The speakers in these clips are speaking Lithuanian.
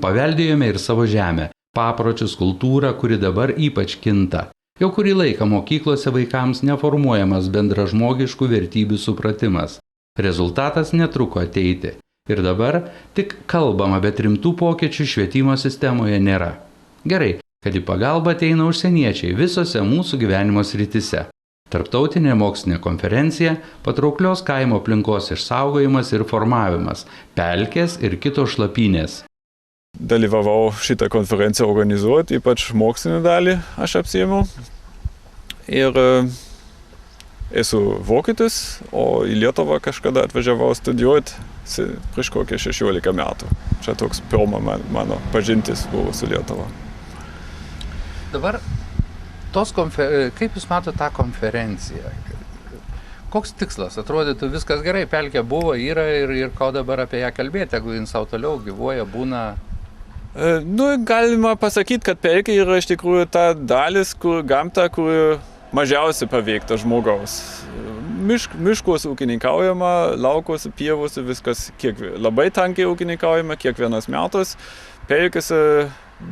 paveldėjome ir savo žemę, papročius, kultūrą, kuri dabar ypač kinta. Jau kurį laiką mokyklose vaikams neformuojamas bendražmogiškų vertybių supratimas. Rezultatas netruko ateiti. Ir dabar tik kalbama, bet rimtų pokyčių švietimo sistemoje nėra. Gerai, kad į pagalbą ateina užsieniečiai visose mūsų gyvenimo srityse. Tarptautinė mokslinė konferencija, patrauklios kaimo aplinkos išsaugojimas ir formavimas, pelkės ir kitos šlapynės. Dalyvavau šitą konferenciją organizuoti, ypač mokslinę dalį aš apsiėmiau. Ir esu vokietis, o į Lietuvą kažkada atvažiavau studijuoti prieš kokią 16 metų. Čia toks pirma mano pažintis buvo su Lietuva. Dabar kaip Jūs matote tą konferenciją? Koks tikslas? Atrodytų viskas gerai, pelkė buvo, yra ir ko dabar apie ją kalbėti, jeigu jin savo toliau gyvuoja, būna... Galima pasakyti, kad pelkė yra iš tikrųjų ta dalis, gamta, kuri mažiausiai paveikta žmogaus. Miškuose ūkininkaujama, laukuose, pievose, viskas labai tankiai ūkininkaujama, kiekvienas metas. Pelkėse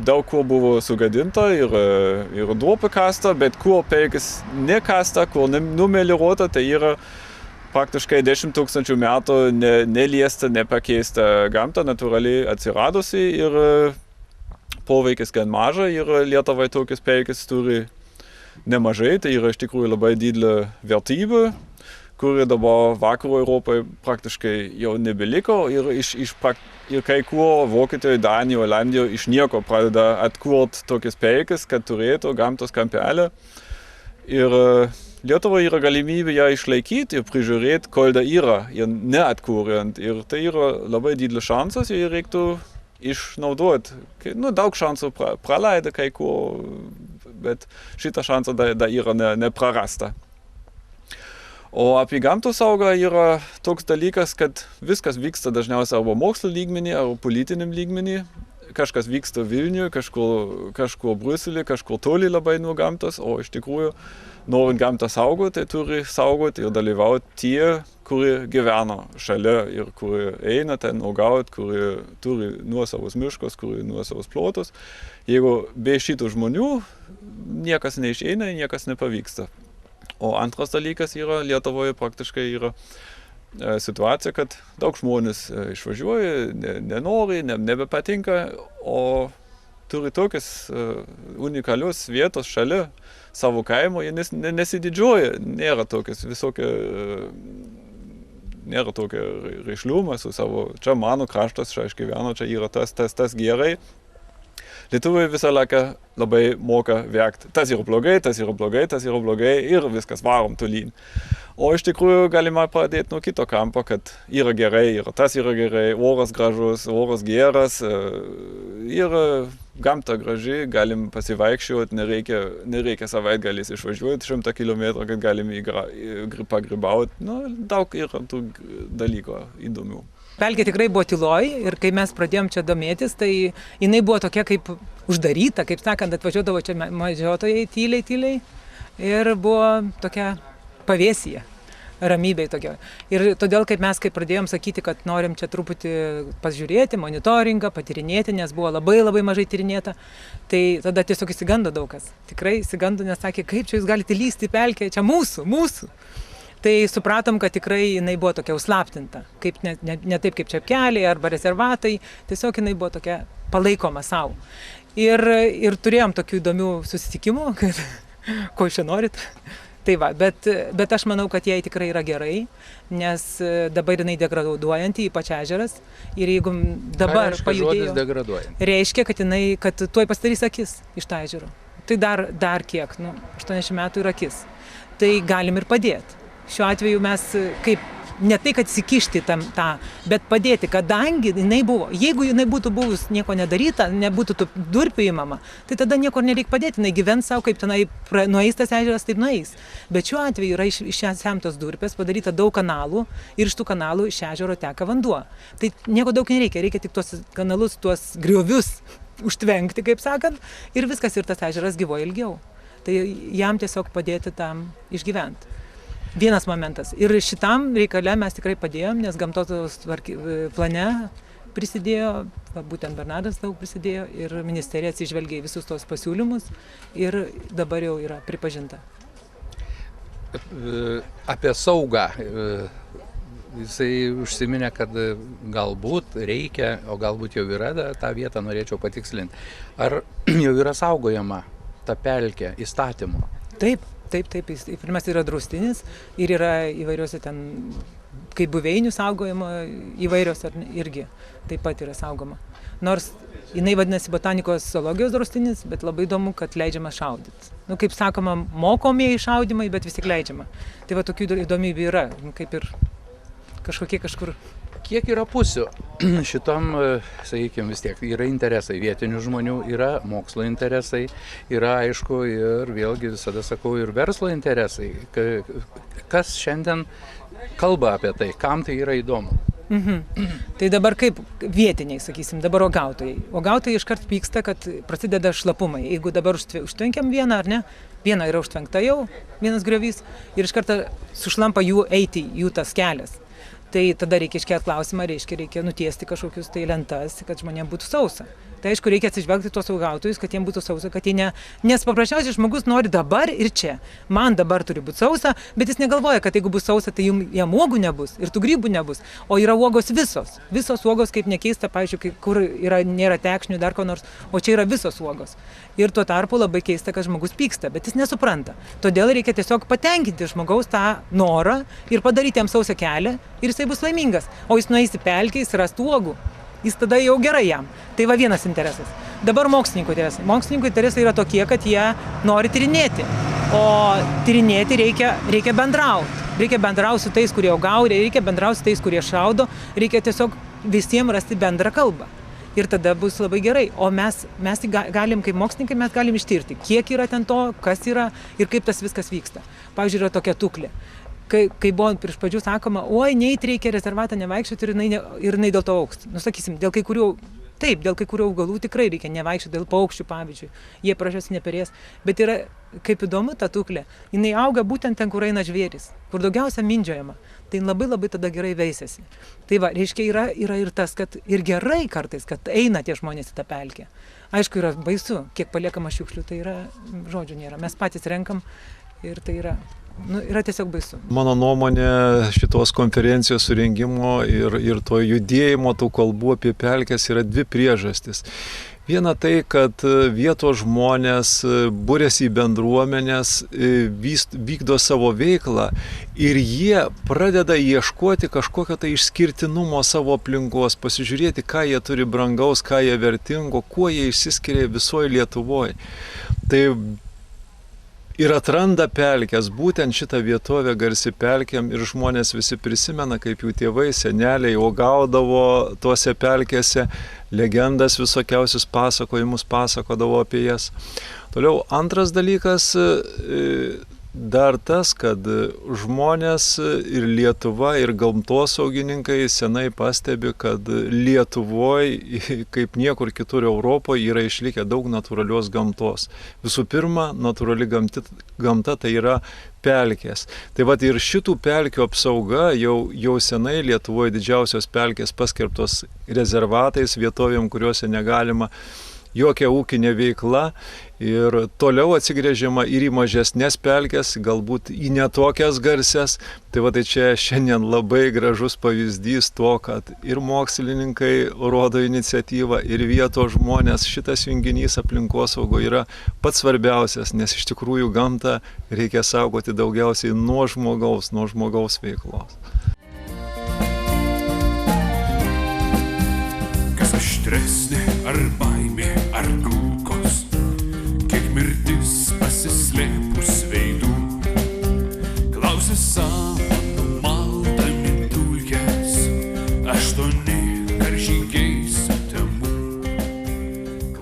daug kur buvo sugadinta ir duopa kasta, bet kur pelkės nekasta, kur numelioruota, tai yra praktiškai 10 000 metų neliesta, nepakeista gamta, natūraliai atsiradusi ir poveikis gan maža ir Lietuvai tokios pelkės turi nemažai, tai yra iš tikrųjų labai didelė vertybė, kuri dabar vakarų Europoje praktiškai jau nebeliko ir kai kur Vokietijoje, Danijoje, Olandijoje iš nieko pradeda atkurti tokias pelkes, kad turėtų gamtos kampelį. Ir Lietuvoje yra galimybė ją išlaikyti ir prižiūrėti, kol da yra, ir neatkuriant. Ir tai yra labai didelis šansas, ir reiktų išnaudoti. Daug šansų praleida kai kur, bet šitą šansą da yra neprarasta. O apie gamtos saugą yra toks dalykas, kad viskas vyksta dažniausiai arba mokslo lygmenį, arba politiniam lygmenį. Kažkas vyksta Vilniuje, kažkur Briuselį, kažkur toli labai nuo gamtos, o iš tikrųjų, norint gamtą saugoti, tai turi saugoti ir dalyvauti tie, kurie gyvena šalia ir kurie eina ten uogauti, kurie turi nuosavus miškus, kurie nuosavus plotus. Jeigu be šitų žmonių niekas neišeina, niekas nepavyksta. O antras dalykas yra, Lietuvoje praktiškai yra situacija, kad daug žmonės išvažiuoja, nenori, nebepatinka, o turi tokias unikalius vietos šalia savo kaimo, jie nesididžiuoja, nėra tokio rišliumo su savo, čia mano kraštas, čia aš gyvenu, čia yra tas gerai. Lietuviai visą laiką labai moka verkti. Tas yra blogai, tas yra blogai, tas yra blogai ir viskas varom tolyn. O iš tikrųjų galima pradėti nuo kito kampo, kad yra gerai, tas yra gerai, oras gražus, oras geras, yra gamta graži, galim pasivaikščioti, nereikia savaitgaliais išvažiuoti 100 kilometrų, kad galim pagrybauti. Daug yra tų dalykų įdomių. Pelkė tikrai buvo tyloj ir kai mes pradėjom čia domėtis, tai jinai buvo tokia kaip uždaryta, kaip sakant, atvažiuodavo čia medžiotojai tyliai ir buvo tokia pavėsyje, ramybėj tokia. Ir todėl, kaip pradėjom sakyti, kad norim čia truputį pažiūrėti, monitoringą, patyrinėti, nes buvo labai mažai tyrinėta, tai tada tiesiog įsigando daug kas. Tikrai įsigando, nes sakė, kaip čia jūs galite lysti į pelkę, čia mūsų. Tai supratom, kad tikrai jinai buvo tokia užslaptinta, ne taip kaip čepkeliai arba rezervatai, tiesiog jinai buvo tokia palaikoma savo. Ir turėjom tokių įdomių susitikimų, kad ko jūs čia norit. Tai va, bet aš manau, kad jai tikrai yra gerai, nes dabar jinai degraduojanti, ypač ežeras. Ir jeigu dabar pajudėjo, reiškia, kad tuoj pasidarys akis iš tą ežero. Tai dar kiek, 80 metų ir akis. Tai galim ir padėti. Šiuo atveju mes ne tai, kad įsikišti tą, bet padėti, kadangi jinai buvo. Jeigu jinai būtų buvus nieko nedaryta, nebūtų tų durpių įmama, tai tada niekur nereikia padėti. Jinai gyvens savo, kaip tenai nueis tas ežeras, taip nueis. Bet šiuo atveju yra iš semtos durpės padaryta daug kanalų ir iš tų kanalų iš ežero teka vanduo. Tai nieko daug nereikia, reikia tik tuos kanalus, tuos griovius užtvenkti, kaip sakant, ir viskas, ir tas ežeras gyvoja ilgiau. Tai jam tiesiog padėti tam išgyventi. Vienas momentas. Ir šitam reikale mes tikrai padėjom, nes gamtos plane prisidėjo, būtent Bernardas daug prisidėjo ir ministerija atsižvelgia į visus tos pasiūlymus ir dabar jau yra pripažinta. Apie saugą. Jisai užsiminė, kad galbūt reikia, o galbūt jau yra, tą vietą norėčiau patikslinti. Ar jau yra saugojama ta pelkė įstatymu? Taip. Pirmiausia yra draustinis ir yra įvairiuose ten, kaip buveinių saugojimo įvairios irgi taip pat yra saugoma. Nors jinai vadinasi botanikos zoologijos draustinis, bet labai įdomu, kad leidžiama šaudyti. Kaip sakoma, mokomieji šaudymai, bet vis tik leidžiama. Tai va tokių įdomybių yra, kaip ir kažkur. Kiek yra pusių šitom, sakykime, vis tiek yra interesai vietinių žmonių, yra mokslo interesai, yra aišku ir vėlgi visada sakau ir verslo interesai. Kas šiandien kalba apie tai, kam tai yra įdomu? Tai dabar kaip vietiniai, sakysim, dabar uogautojai. Uogautojai iškart pyksta, kad prasideda šlapumai. Jeigu dabar užtvenkiam vieną ar ne, viena yra užtvenkta jau, vienas griovys ir iš karto sušlampa jų eiti, jų tas kelias. Tai tada reikia iškelti klausimą, reikia nutiesti kažkokius tai lentas, kad žmonėms būtų sausa. Tai aišku, reikia atsižvelgti tuos uogautojus, kad jiems būtų sausa, kad jie nes paprasčiausiai žmogus nori dabar ir čia. Man dabar turi būti sausa, bet jis negalvoja, kad jeigu bus sausa, tai jam uogų nebus ir tų grybų nebus. O yra uogos visos. Visos uogos, kaip nekeista, pavyzdžiui, kur nėra tekšnių, dar ko nors, o čia yra visos uogos. Ir tuo tarpu labai keista, kad žmogus pyksta, bet jis nesupranta. Todėl reikia tiesiog patenkinti žmogaus tą norą ir padaryti jam sausą kelią ir jisai bus laimingas. O jis nueis į pelkę, jis ras uogų. Jis tada jau gerai jam. Tai va vienas interesas. Dabar mokslininkų interesai. Mokslininkų interesai yra tokie, kad jie nori tyrinėti. O tyrinėti reikia bendrauti. Reikia bendrauti su tais, kurie uogauja, reikia bendrauti su tais, kurie šaudo. Reikia tiesiog visiems rasti bendrą kalbą. Ir tada bus labai gerai. O mes galim, kaip mokslininkai, mes galim ištirti, kiek yra ten to, kas yra ir kaip tas viskas vyksta. Pavyzdžiui, yra tokia tuklė. Kai buvo prieš pradžių sakoma, oi, neit reikia rezervatą nevaikščioti ir jinai dėl to augs. Sakysim, dėl kai kurių augalų tikrai reikia nevaikščioti, dėl paukščių, pavyzdžiui. Jie pražios neperės. Bet yra, kaip įdomu ta tuklė, jinai auga būtent ten, kur eina žvėris, kur daugiausia mindžiojama. Tai labai tada gerai veisiasi. Tai va, reiškia, yra ir tas, kad ir gerai kartais, kad eina tie žmonės į tą pelkę. Aišku, yra baisu, kiek paliekama šiukšlių, tai yra, žodžių nėra. Mes patys renkam ir tai yra tiesiog baisu. Mano nuomonė šitos konferencijos surengimo ir to judėjimo tų kalbų apie pelkes yra dvi priežastys. Viena tai, kad vietos žmonės būrėsi į bendruomenės, vykdo savo veiklą ir jie pradeda ieškoti kažkokio tai išskirtinumo savo aplinkos, pasižiūrėti, ką jie turi brangaus, ką jie vertingo, kuo jie išsiskiria visoje Lietuvoje. Tai ir atranda pelkes, būtent šitą vietovę garsi pelkėm ir žmonės visi prisimena, kaip jų tėvai, seneliai uogaudavo tuose pelkėse, legendas visokiausius pasakojimus pasakodavo apie jas. Toliau antras dalykas, dar tas, kad žmonės ir Lietuva, ir gamtosaugininkai senai pastebi, kad Lietuvoje, kaip niekur kitur Europoje, yra išlikę daug natūralios gamtos. Visų pirma, natūrali gamta tai yra pelkės. Tai vat ir šitų pelkių apsauga jau senai Lietuvoje didžiausios pelkės paskelbtos rezervatais, vietovėm, kuriuose negalima jokia ūkinė veikla ir toliau atsigręžiama ir į mažesnės pelkes, galbūt į netokias garsias. Tai va tai čia šiandien labai gražus pavyzdys to, kad ir mokslininkai rodo iniciatyvą, ir vietos žmonės. Šitas junginys aplinkosaugo yra pats svarbiausias, nes iš tikrųjų gamtą reikia saugoti daugiausiai nuo žmogaus veiklos. Kas aštresnė ar baimė, ar kulkos, kiek mirtis pasislėpus veidų, klausė savo numaldami dulkes, 8 karžygiai sutemų.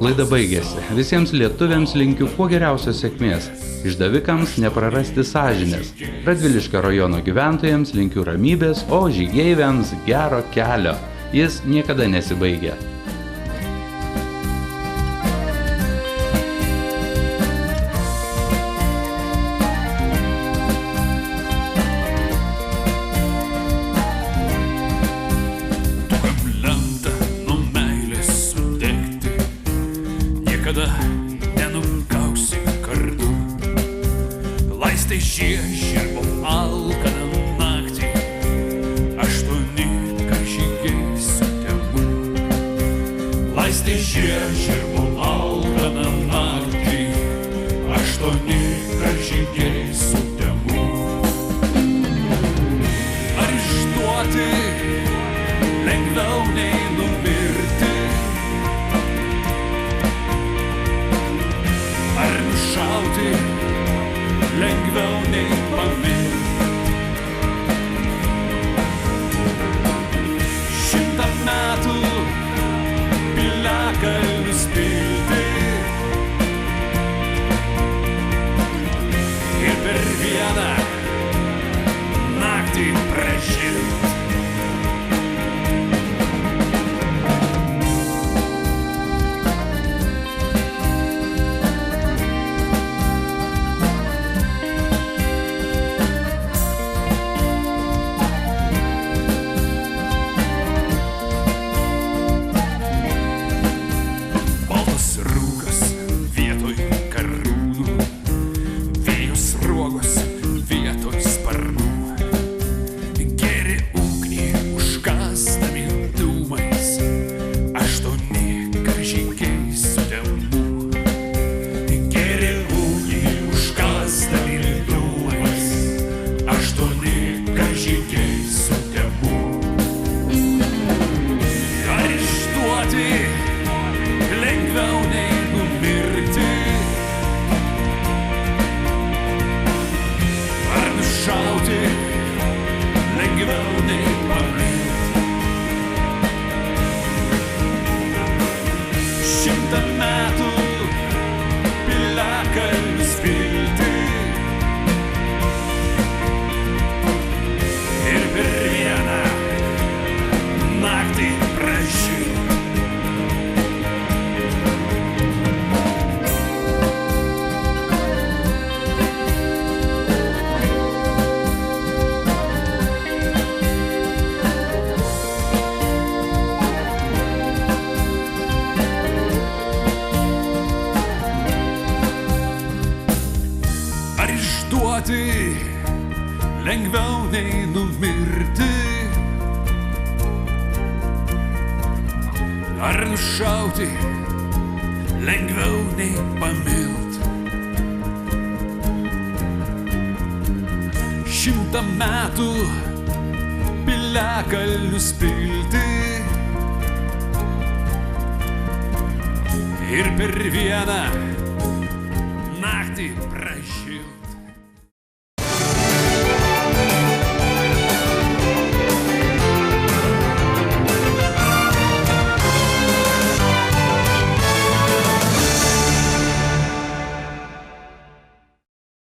Laida baigėsi. Visiems lietuviams linkiu kuo geriausios sėkmės. Išdavikams neprarasti sąžinės. Radviliškio rajono gyventojams linkiu ramybės, o žygeiviams gero kelio. Jis niekada nesibaigia. niekada nenugausi kartu. Laistai žiežirbom alkaną naktį, 8 karžygiai sutemų. Laistai žiežirbom alkaną naktį, 8 karžygiai sutemų. Ar išduoti lengviau nei numirti? Ar nušauti lengviau nei pamirti? 100 metų piliakalnius pilti ir per vieną naktį pražilti. Lengviau nei numirti, ar nušauti lengviau nei pamilt. 100 metų piliakalnius pilti ir per vieną